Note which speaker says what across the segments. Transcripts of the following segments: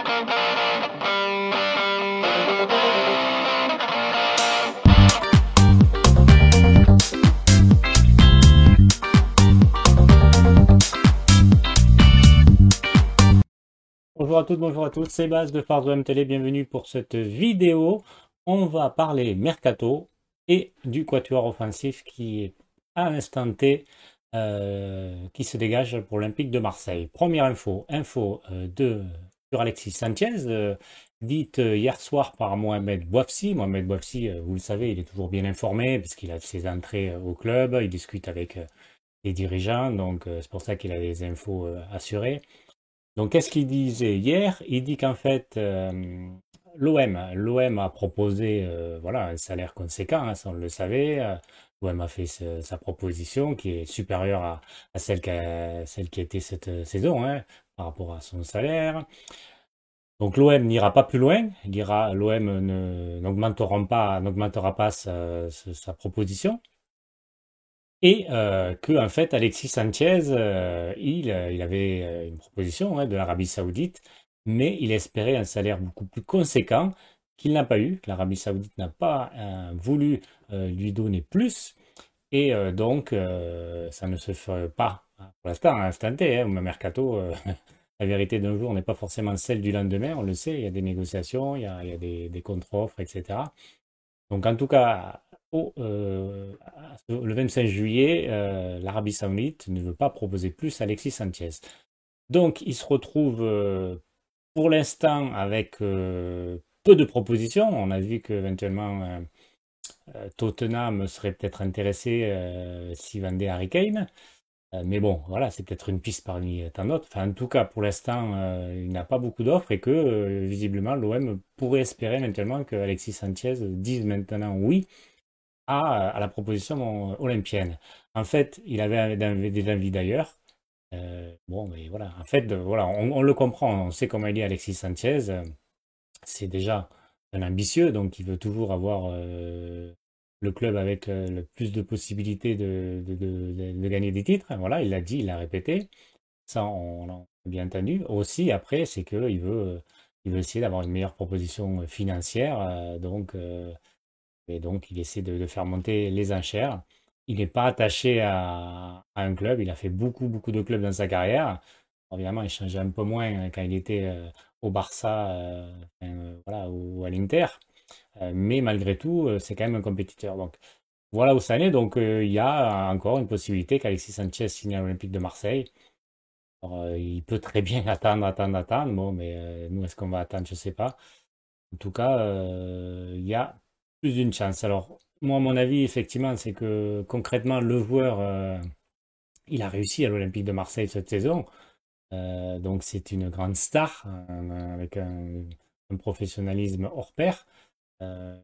Speaker 1: Bonjour à toutes, bonjour à tous, c'est Baz de Fardwem Télé, bienvenue pour cette vidéo. On va parler mercato et du quatuor offensif qui est à l'instant T qui se dégage pour l'Olympique de Marseille. Première sur Alexis Sanchez, dite hier soir par Mohamed Bouafsi. Mohamed Bouafsi, vous le savez, il est toujours bien informé puisqu'il a ses entrées au club, il discute avec les dirigeants, donc c'est pour ça qu'il a les infos assurées. Donc, qu'est-ce qu'il disait hier? Il dit qu'en fait, l'OM a proposé voilà, un salaire conséquent, hein, ça on le savait. L'OM a fait sa proposition qui est supérieure à celle qui a été cette saison, hein, par rapport à son salaire. Donc l'OM n'ira pas plus loin, l'OM n'augmentera pas sa proposition. Et que en fait Alexis Sanchez, il avait une proposition hein, de l'Arabie Saoudite, mais il espérait un salaire beaucoup plus conséquent qu'il n'a pas eu. L'Arabie Saoudite n'a pas voulu lui donner plus, et donc ça ne se fait pas pour l'instant, à l'instant T, hein, au mercato. La vérité d'un jour n'est pas forcément celle du lendemain, on le sait, il y a des négociations, il y a des contre-offres, etc. Donc en tout cas, le 25 juillet, l'Arabie Saoudite ne veut pas proposer plus à Alexis Sanchez. Donc il se retrouve pour l'instant avec peu de propositions. On a vu qu'éventuellement Tottenham serait peut-être intéressé s'il vendait Harry Kane. Mais bon, voilà, c'est peut-être une piste parmi tant d'autres. Enfin, en tout cas, pour l'instant, il n'a pas beaucoup d'offres et que visiblement l'OM pourrait espérer maintenant que Alexis Sanchez dise maintenant oui à la proposition olympienne. En fait, il avait des envies d'ailleurs. Bon, mais voilà. En fait, voilà, on le comprend. On sait comment il est Alexis Sanchez. C'est déjà un ambitieux, donc il veut toujours avoir le club avec le plus de possibilités de gagner des titres. Voilà, il l'a dit, il l'a répété. Ça, on l'a bien entendu. Aussi, après, c'est il veut essayer d'avoir une meilleure proposition financière. Et donc, il essaie de faire monter les enchères. Il n'est pas attaché à un club. Il a fait beaucoup de clubs dans sa carrière. Évidemment, il changeait un peu moins quand il était au Barça voilà, ou à l'Inter. Mais malgré tout, c'est quand même un compétiteur. Donc, voilà où ça en est. Donc, il y a encore une possibilité qu'Alexis Sanchez signe à l'Olympique de Marseille. Alors, il peut très bien attendre. Bon, mais nous, est-ce qu'on va attendre? Je sais pas. En tout cas, il y a plus d'une chance. Alors, moi, mon avis, effectivement, c'est que concrètement, le joueur, il a réussi à l'Olympique de Marseille cette saison. Donc, c'est une grande star avec un professionnalisme hors pair.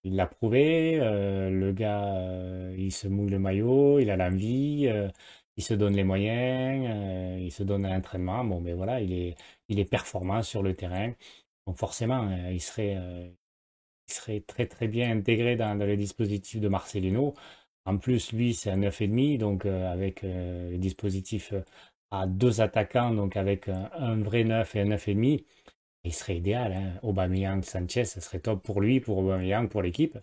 Speaker 1: Il l'a prouvé. Le gars, il se mouille le maillot, il a l'envie, il se donne les moyens, il se donne à l'entraînement. Bon, mais voilà, il est performant sur le terrain. Donc, forcément, il serait très bien intégré dans le dispositif de Marcelino. En plus, lui, c'est un 9,5, donc avec le dispositif à deux attaquants, donc avec un vrai 9 et un 9,5, il serait idéal. Hein. Aubameyang, Sanchez, ça serait top pour lui, pour Aubameyang, pour l'équipe.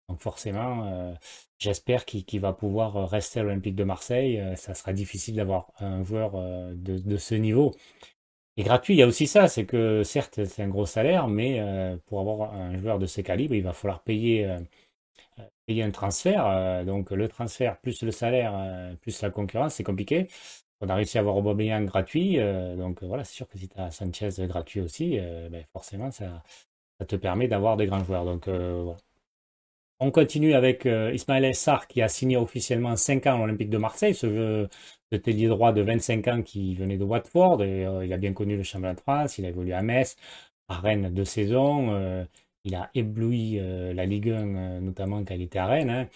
Speaker 1: Donc forcément, j'espère qu'il va pouvoir rester à l'Olympique de Marseille. Ça sera difficile d'avoir un joueur de ce niveau. Et gratuit, il y a aussi ça, c'est que certes, c'est un gros salaire, mais pour avoir un joueur de ce calibre, il va falloir payer un transfert. Donc le transfert plus le salaire, plus la concurrence, c'est compliqué. On a réussi à avoir Aubameyang gratuit, donc voilà, c'est sûr que si tu as Sanchez gratuit aussi, ben, forcément, ça te permet d'avoir des grands joueurs. Donc voilà. On continue avec Ismaël Sarr qui a signé officiellement 5 ans à l'Olympique de Marseille, ce ailier droit de 25 ans qui venait de Watford. Et, il a bien connu le championnat de France, il a évolué à Metz, à Rennes 2 saisons. Il a ébloui la Ligue 1, notamment quand il était à Rennes, hein,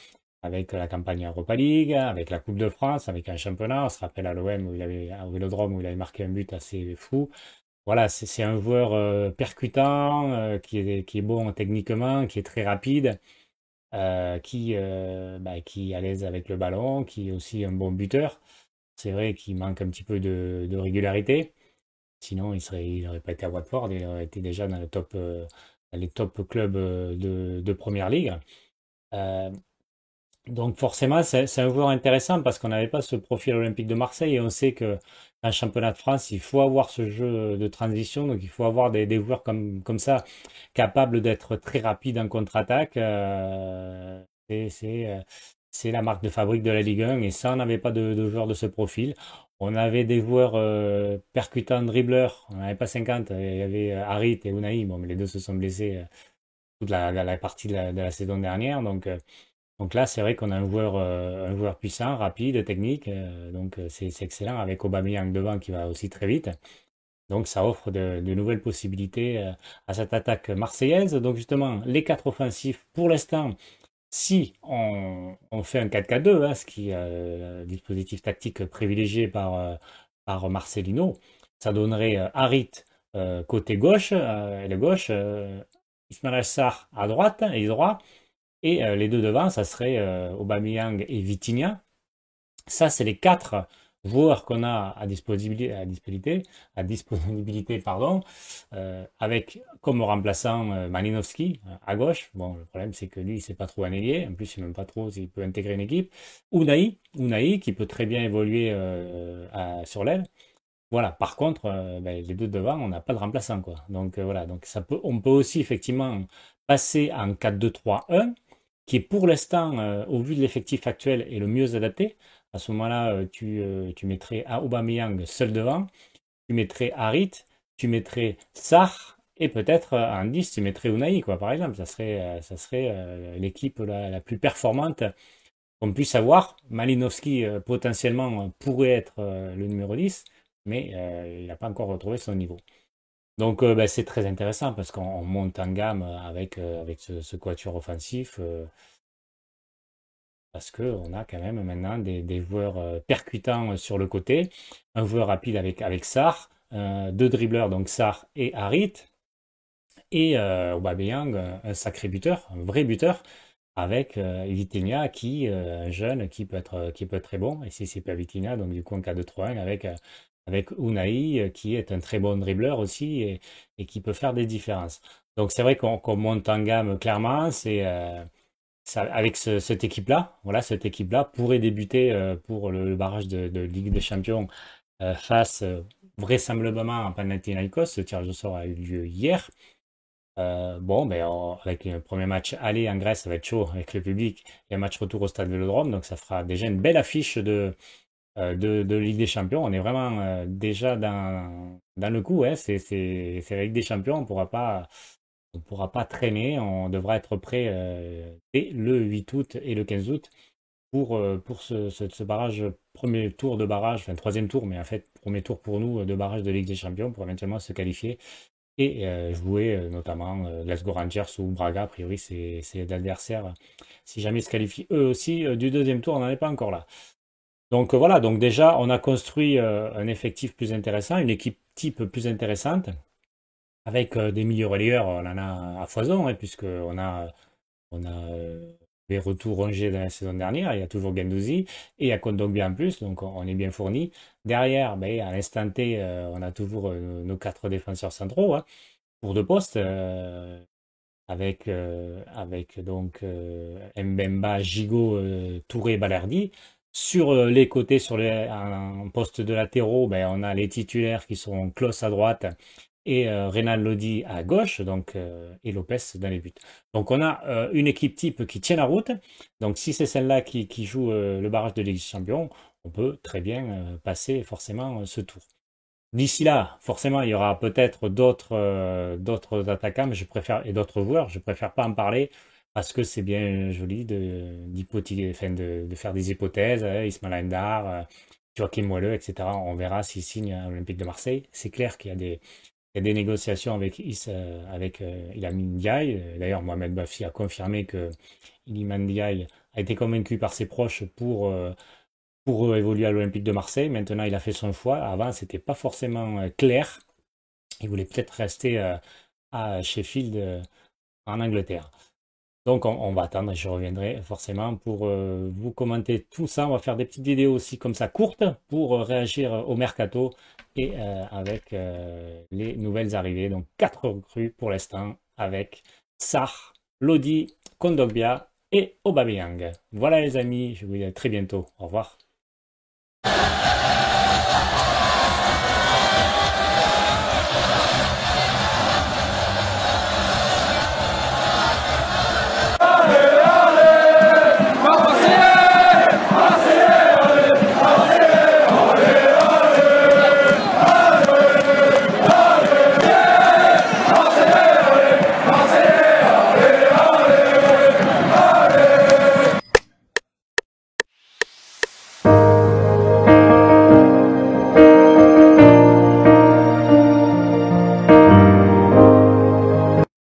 Speaker 1: avec la campagne Europa League, avec la Coupe de France, avec un championnat. On se rappelle à l'OM où il avait, au Vélodrome où il avait marqué un but assez fou. Voilà, c'est un joueur percutant, qui est bon techniquement, qui est très rapide qui est à l'aise avec le ballon, qui est aussi un bon buteur. C'est vrai qu'il manque un petit peu de régularité. Sinon, il n'aurait pas été à Watford, il aurait été déjà dans dans les top clubs de Première Ligue. Euh, donc forcément, c'est un joueur intéressant parce qu'on n'avait pas ce profil olympique de Marseille et on sait que un championnat de France, il faut avoir ce jeu de transition, donc il faut avoir des joueurs comme ça, capables d'être très rapides en contre-attaque. C'est c'est, euh, c'est la marque de fabrique de la Ligue 1 et ça, on n'avait pas de joueurs de ce profil. On avait des joueurs percutants, dribbleurs, on n'avait pas 50, il y avait Harit et Unai, bon, mais les deux se sont blessés toute la partie de la saison dernière, donc là, c'est vrai qu'on a un joueur puissant, rapide, technique. Donc c'est excellent avec Aubameyang devant qui va aussi très vite. Donc ça offre de nouvelles possibilités à cette attaque marseillaise. Donc justement, les quatre offensifs, pour l'instant, si on fait un 4-4-2, hein, ce qui est le dispositif tactique privilégié par Marcelino, ça donnerait Harit côté gauche, et gauche, Ismail Sarr à droite et droit, et les deux devant, ça serait Aubameyang et Vitinha. Ça, c'est les quatre joueurs qu'on a à disponibilité, pardon, avec comme remplaçant Malinowski à gauche. Bon, le problème, c'est que lui, il sait pas trop un ailier. En plus, il ne sait même pas trop s'il peut intégrer une équipe. Unai, qui peut très bien évoluer sur l'aile. Voilà. Par contre, ben, les deux devant, on n'a pas de remplaçant, quoi. Donc voilà. Donc on peut aussi effectivement passer en 4-2-3-1 qui est pour l'instant, au vu de l'effectif actuel, est le mieux adapté. À ce moment-là, tu mettrais Aubameyang seul devant, tu mettrais Harit, tu mettrais Sarr, et peut-être en 10, tu mettrais Unai, quoi, par exemple. Ça serait l'équipe la plus performante qu'on puisse avoir. Malinowski, potentiellement, pourrait être le numéro 10, mais il n'a pas encore retrouvé son niveau. Donc, ben, c'est très intéressant parce qu'on monte en gamme avec ce quatuor offensif. Parce qu'on a quand même maintenant des joueurs percutants sur le côté, un joueur rapide avec Sarr, deux dribbleurs, donc Sarr et Harit, et Aubameyang, un sacré buteur, un vrai buteur, avec Vitinha, un jeune qui peut être très bon, et si c'est pas Vitinha, donc du coup en 4-2-3-1 avec Unai, qui est un très bon dribbleur aussi, et qui peut faire des différences. Donc c'est vrai qu'on monte en gamme clairement, avec cette équipe-là, voilà, cette équipe-là pourrait débuter pour le barrage de Ligue des Champions face vraisemblablement à Panathinaikos. Ce tirage au sort a eu lieu hier. Bon, ben, avec un premier match aller en Grèce, ça va être chaud avec le public et un match retour au stade Vélodrome. Donc ça fera déjà une belle affiche de Ligue des Champions. On est vraiment déjà dans le coup. Hein. C'est la Ligue des Champions. On pourra pas traîner, on devra être prêt dès le 8 août et le 15 août pour ce barrage, premier tour de barrage, enfin troisième tour, mais en fait premier tour pour nous de barrage de Ligue des Champions pour éventuellement se qualifier et jouer notamment Glasgow Rangers ou Braga, a priori c'est l'adversaire. Si jamais ils se qualifient eux aussi du deuxième tour, on n'en est pas encore là. Donc voilà, donc déjà on a construit un effectif plus intéressant, une équipe type plus intéressante avec des milieux relayeurs, on en a à foison, hein, on a des retours rongés dans la saison dernière, il y a toujours Guendouzi, et il y a Kondogbia en plus, donc on est bien fourni. Derrière, ben, à l'instant T, on a toujours nos quatre défenseurs centraux, hein, pour deux postes, avec donc Mbemba, Gigot, Touré, Balerdi. Sur les côtés, en poste de latéraux, ben, on a les titulaires qui sont Klose à droite et Renan Lodi à gauche, donc, et Lopez dans les buts. Donc on a une équipe type qui tient la route. Donc si c'est celle-là qui joue le barrage de Ligue des Champions, on peut très bien passer forcément ce tour. D'ici là, forcément, il y aura peut-être d'autres attaquants, mais et d'autres joueurs. Je préfère pas en parler parce que c'est bien joli enfin, de faire des hypothèses. Ismaël Ndar, Joachim Moelleux, etc. On verra s'il signe à l'Olympique de Marseille. C'est clair qu'il y a il y a des négociations avec Iliman Ndiaye. D'ailleurs, Mohamed Bafi a confirmé que Iliman Ndiaye a été convaincu par ses proches pour évoluer à l'Olympique de Marseille. Maintenant, il a fait son choix. Avant, c'était pas forcément clair. Il voulait peut-être rester à Sheffield en Angleterre. Donc, on va attendre et je reviendrai forcément pour vous commenter tout ça. On va faire des petites vidéos aussi comme ça courtes pour réagir au mercato et avec les nouvelles arrivées. Donc 4 recrues pour l'instant avec Sarr, Lodi, Kondogbia et Aubameyang. Voilà les amis, je vous dis à très bientôt. Au revoir.